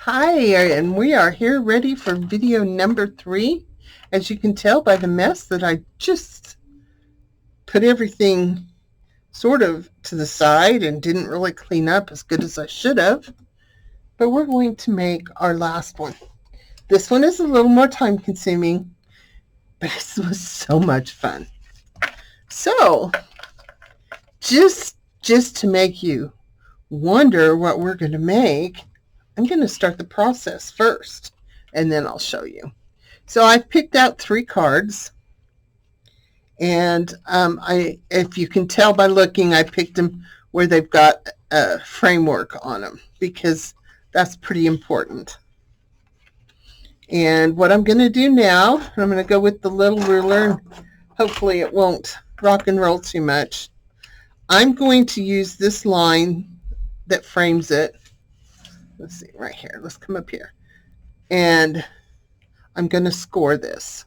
Hi, and we are here ready for video number 3. As you can tell by the mess that I just put everything sort of to the side and didn't really clean up as good as I should have. But we're going to make our last one. This one is a little more time consuming, but this was so much fun. So, just to make you wonder what we're going to make, I'm going to start the process first, and then I'll show you. So I've picked out 3 cards, and if you can tell by looking, I picked them where they've got a framework on them because that's pretty important. And what I'm going to do now, I'm going to go with the little ruler, and hopefully it won't rock and roll too much. I'm going to use this line that frames it. Let's see, right here. Let's come up here. And I'm going to score this.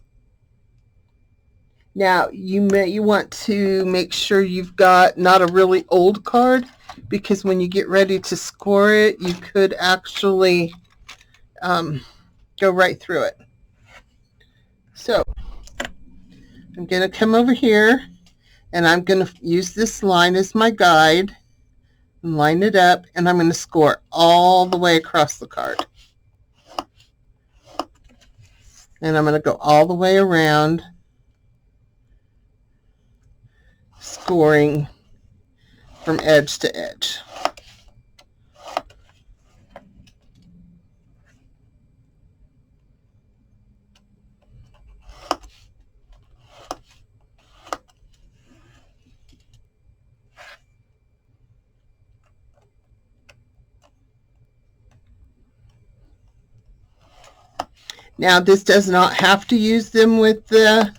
Now, you want to make sure you've got not a really old card, because when you get ready to score it, you could actually go right through it. So, I'm going to come over here, and I'm going to use this line as my guide, and line it up, and I'm going to score all the way across the card. And I'm going to go all the way around, scoring from edge to edge. Now, this does not have to use them with the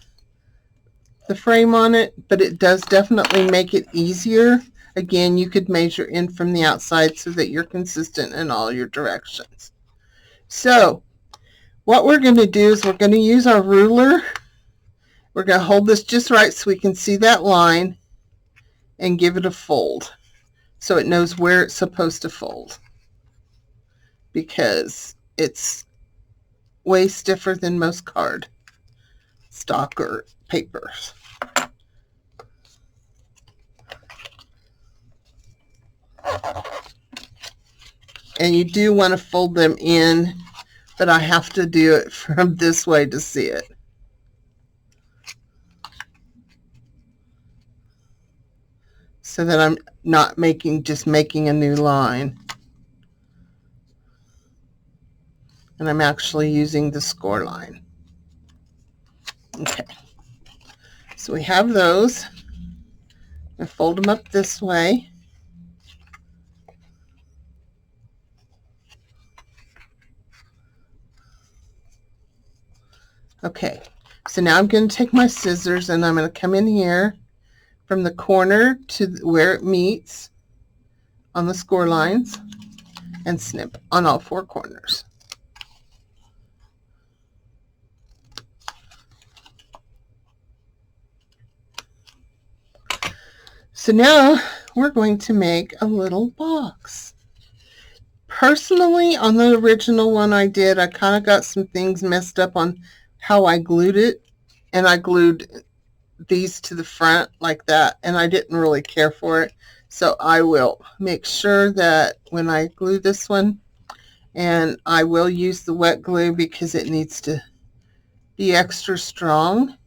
frame on it, but it does definitely make it easier. Again, you could measure in from the outside so that you're consistent in all your directions. So, what we're going to do is we're going to use our ruler. We're going to hold this just right so we can see that line and give it a fold so it knows where it's supposed to fold, because it's way stiffer than most card stock or papers. And you do want to fold them in, but I have to do it from this way to see it. So that I'm not just making a new line. And I'm actually using the score line. Okay. So we have those. I fold them up this way. Okay. So now I'm going to take my scissors and I'm going to come in here from the corner to where it meets on the score lines and snip on all 4 corners. So now we're going to make a little box. Personally, on the original one I did, I kind of got some things messed up on how I glued it, and I glued these to the front like that, and I didn't really care for it. So I will make sure that when I glue this one, and I will use the wet glue because it needs to be extra strong.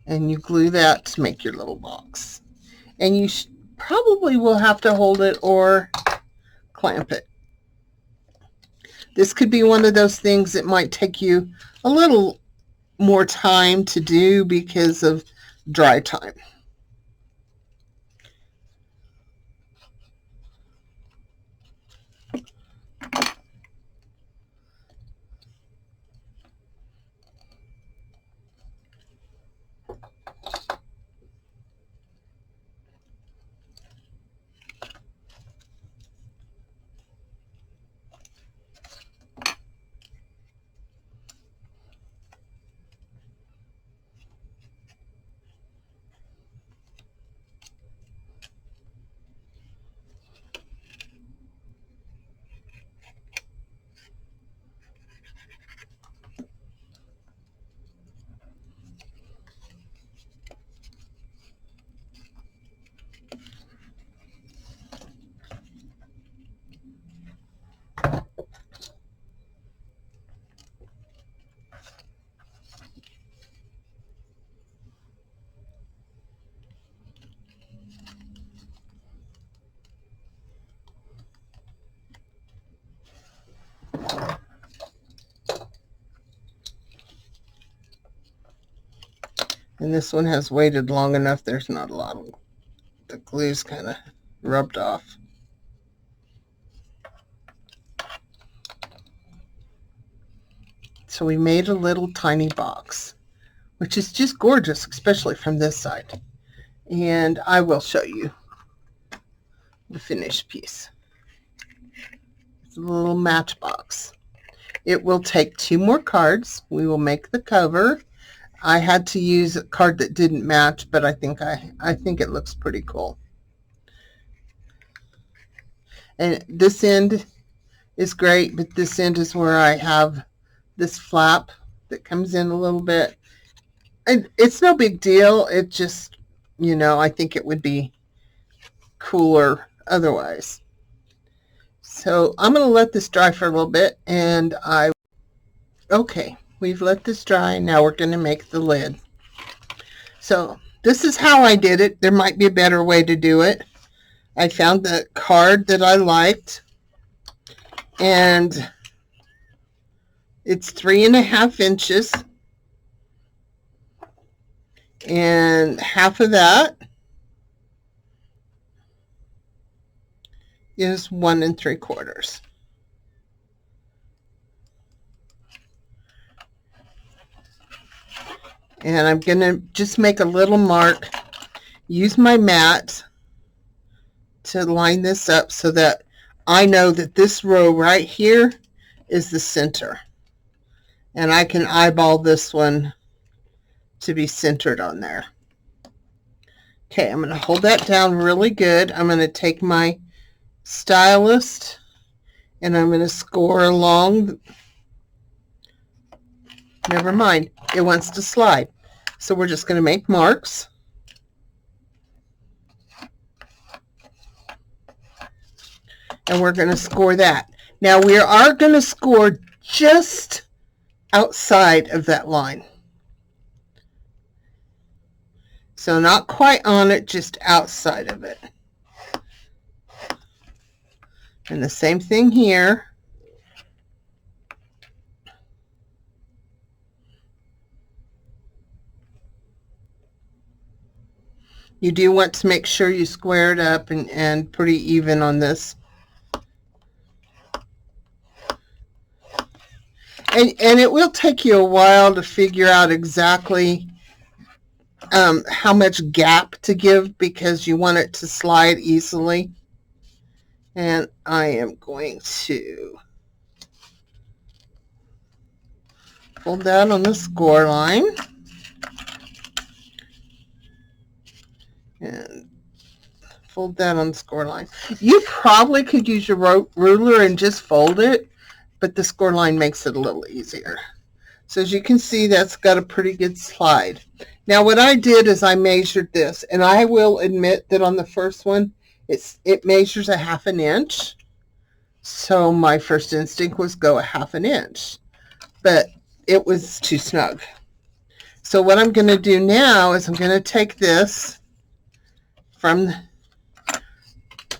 And you glue that to make your little box. And you probably will have to hold it or clamp it. This could be one of those things that might take you a little more time to do because of dry time. And this one has waited long enough. There's not a lot of, the glue's kind of rubbed off. So we made a little tiny box, which is just gorgeous, especially from this side. And I will show you the finished piece. It's a little matchbox. It will take 2 more cards. We will make the cover. I had to use a card that didn't match, but I think it looks pretty cool. And this end is great, but this end is where I have this flap that comes in a little bit. And it's no big deal. It just, you know, I think it would be cooler otherwise. So I'm going to let this dry for a little bit, and okay, we've let this dry. Now we're going to make the lid. So this is how I did it. There might be a better way to do it. I found the card that I liked, and it's 3.5 inches, and half of that is 1 3/4. And I'm going to just make a little mark, use my mat to line this up so that I know that this row right here is the center. And I can eyeball this one to be centered on there. Okay, I'm going to hold that down really good. I'm going to take my stylus and I'm going to score along. Never mind, it wants to slide. So we're just going to make marks. And we're going to score that. Now we are going to score just outside of that line. So not quite on it, just outside of it. And the same thing here. You do want to make sure you square it up and pretty even on this. And it will take you a while to figure out exactly how much gap to give because you want it to slide easily. And I am going to fold that on the score line. And fold that on the score line. You probably could use your ruler and just fold it, but the score line makes it a little easier. So as you can see, that's got a pretty good slide. Now what I did is I measured this, and I will admit that on the first one, it measures a 1/2 inch. So my first instinct was go a 1/2 inch, but it was too snug. So what I'm going to do now is I'm going to take this I'm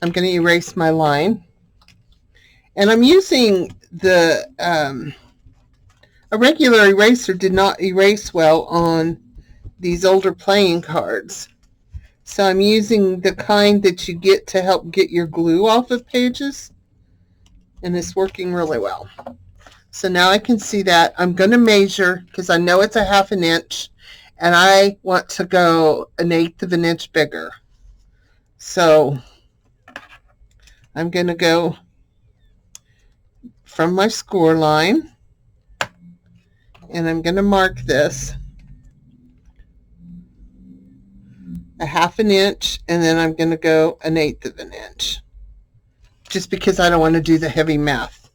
going to erase my line, and I'm using the a regular eraser did not erase well on these older playing cards, so I'm using the kind that you get to help get your glue off of pages, and it's working really well. So now I can see that. I'm going to measure because I know it's a 1/2 inch, and I want to go 1/8 inch bigger. So I'm going to go from my score line, and I'm going to mark this a 1/2 inch, and then I'm going to go 1/8 inch, just because I don't want to do the heavy math.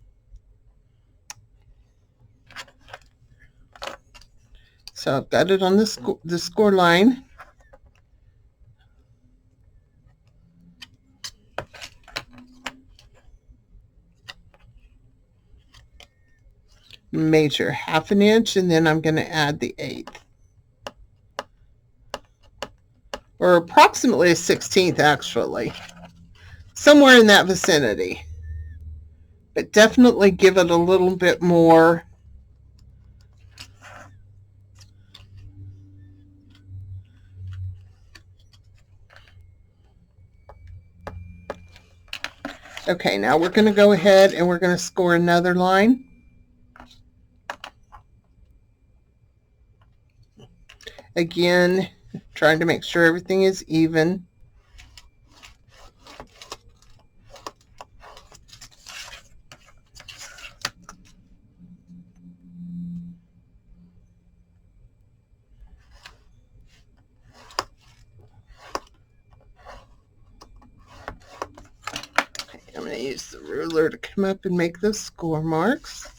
So I've got it on the score line. Measure 1/2 inch, and then I'm going to add the 1/8, or approximately a 1/16 actually, somewhere in that vicinity, but definitely give it a little bit more Okay, now we're going to go ahead and we're going to score another line. Again, trying to make sure everything is even. I'm going to use the ruler to come up and make those score marks.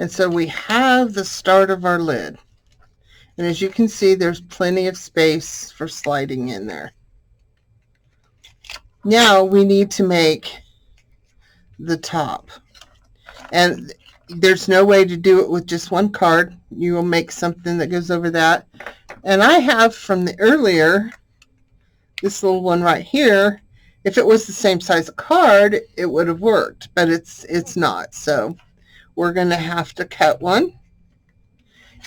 And so we have the start of our lid. And as you can see, there's plenty of space for sliding in there. Now we need to make the top. And there's no way to do it with just one card. You will make something that goes over that. And I have from the earlier, this little one right here. If it was the same size of card, it would have worked, but it's not. So we're going to have to cut one.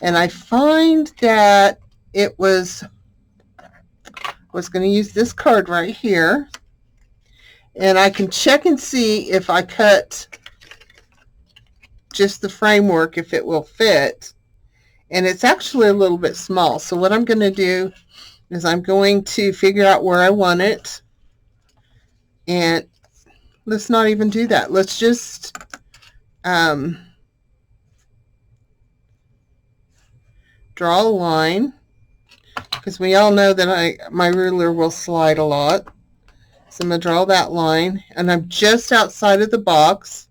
And I find that it was going to use this card right here. And I can check and see if I cut just the framework, if it will fit. And it's actually a little bit small. So what I'm going to do is I'm going to figure out where I want it. And let's not even do that. Let's just draw a line, because we all know that my ruler will slide a lot. So I'm going to draw that line, and I'm just outside of the box.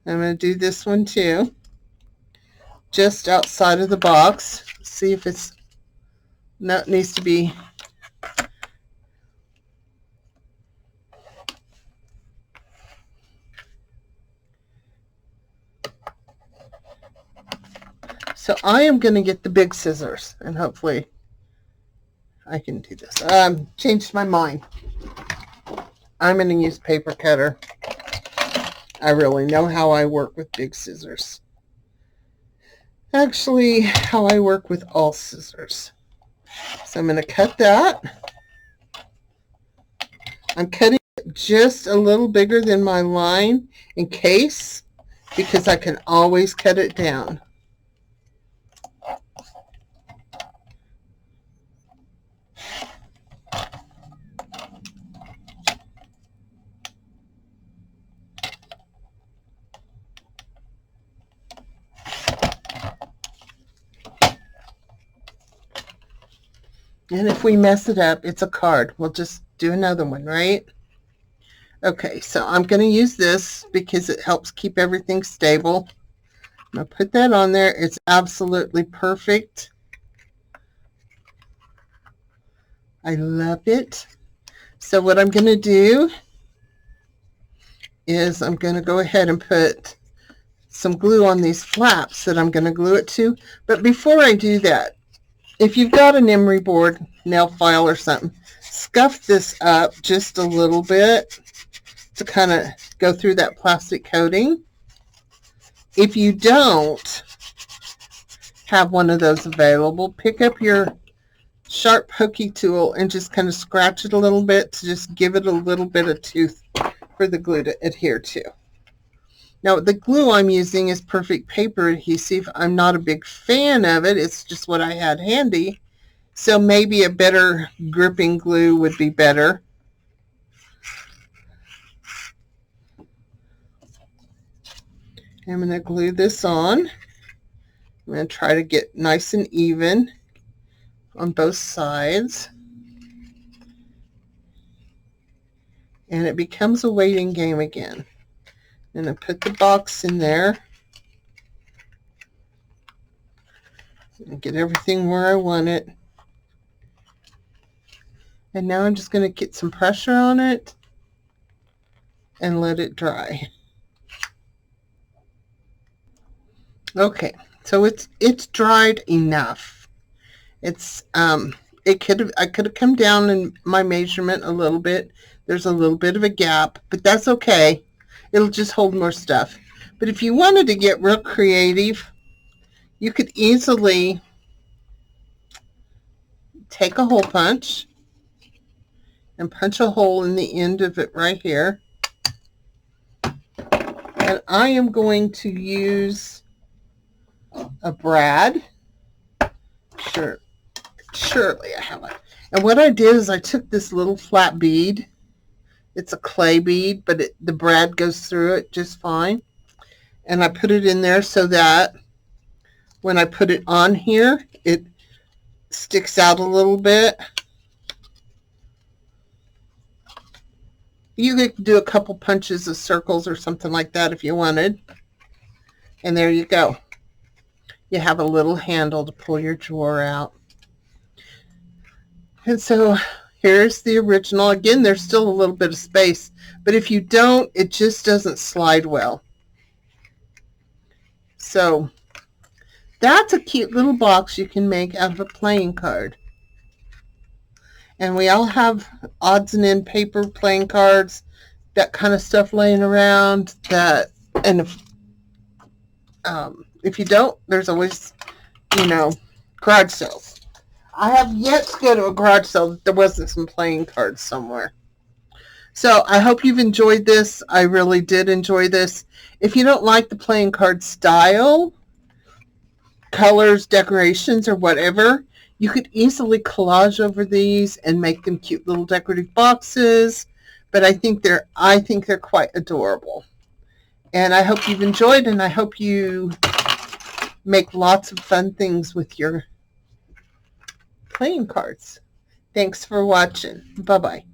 I'm going to do this one too. Just outside of the box. See if it's, no, it needs to be. So I am going to get the big scissors, and hopefully I can do this. Changed my mind. I'm going to use paper cutter. I really know how I work with big scissors. Actually, how I work with all scissors. So I'm going to cut that. I'm cutting it just a little bigger than my line in case, because I can always cut it down. And if we mess it up, it's a card. We'll just do another one, right? Okay, so I'm going to use this because it helps keep everything stable. I'm going to put that on there. It's absolutely perfect. I love it. So what I'm going to do is I'm going to go ahead and put some glue on these flaps that I'm going to glue it to. But before I do that, if you've got an emery board, nail file or something, scuff this up just a little bit to kind of go through that plastic coating. If you don't have one of those available, pick up your sharp hooky tool and just kind of scratch it a little bit to just give it a little bit of tooth for the glue to adhere to. Now, the glue I'm using is Perfect Paper Adhesive. I'm not a big fan of it. It's just what I had handy. So maybe a better gripping glue would be better. I'm going to glue this on. I'm going to try to get nice and even on both sides. And it becomes a waiting game again. And I put the box in there and get everything where I want it. And now I'm just going to get some pressure on it and let it dry. Okay, so it's dried enough. It's I could have come down in my measurement a little bit. There's a little bit of a gap, but that's okay. It'll just hold more stuff. But if you wanted to get real creative, you could easily take a hole punch and punch a hole in the end of it right here. And I am going to use a brad. Surely I have one. And what I did is I took this little flat bead. It's a clay bead, but the brad goes through it just fine. And I put it in there so that when I put it on here, it sticks out a little bit. You could do a couple punches of circles or something like that if you wanted. And there you go. You have a little handle to pull your drawer out. And so here's the original. Again, there's still a little bit of space, but if you don't, it just doesn't slide well. So that's a cute little box you can make out of a playing card. And we all have odds and end paper playing cards, that kind of stuff laying around. And if you don't, there's always, garage sales. I have yet to go to a garage sale that there wasn't some playing cards somewhere. So I hope you've enjoyed this. I really did enjoy this. If you don't like the playing card style, colors, decorations, or whatever, you could easily collage over these and make them cute little decorative boxes. But I think they're quite adorable. And I hope you've enjoyed, and I hope you make lots of fun things with your playing cards. Thanks for watching. Bye-bye.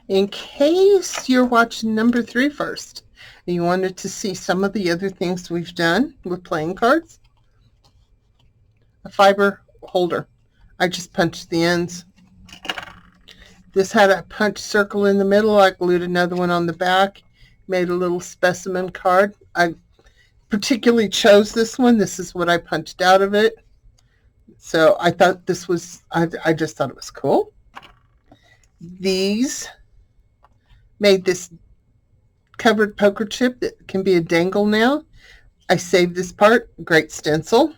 In case you're watching number 3 first, and you wanted to see some of the other things we've done with playing cards, a fiber holder. I just punched the ends. This had a punch circle in the middle. I glued another one on the back, made a little specimen card. I particularly chose this one. This is what I punched out of it. So I thought this was, I just thought it was cool. These made this covered poker chip that can be a dangle now. I saved this part. Great stencil.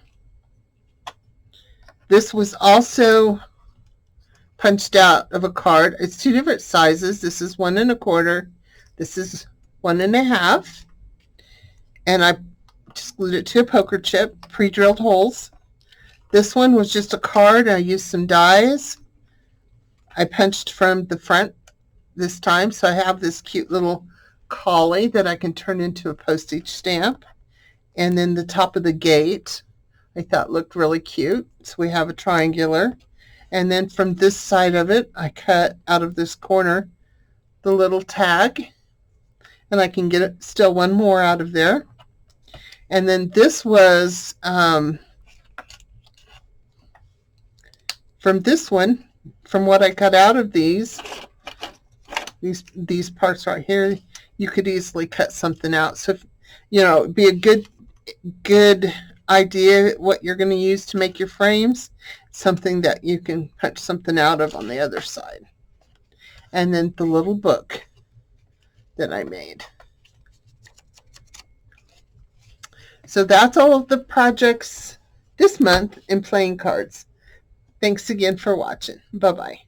This was also punched out of a card. It's 2 different sizes. This is 1 1/4. This is 1 1/2. And I just glued it to a poker chip, pre-drilled holes. This one was just a card. I used some dies. I punched from the front this time, so I have this cute little collie that I can turn into a postage stamp. And then the top of the gate I thought looked really cute. So we have a triangular. And then from this side of it, I cut out of this corner the little tag. And I can get still one more out of there. And then this was from this one, from what I cut out of these parts right here, you could easily cut something out. So, if, it'd be a good idea what you're going to use to make your frames, something that you can punch something out of on the other side. And then the little book that I made. So that's all of the projects this month in playing cards. Thanks again for watching. Bye-bye.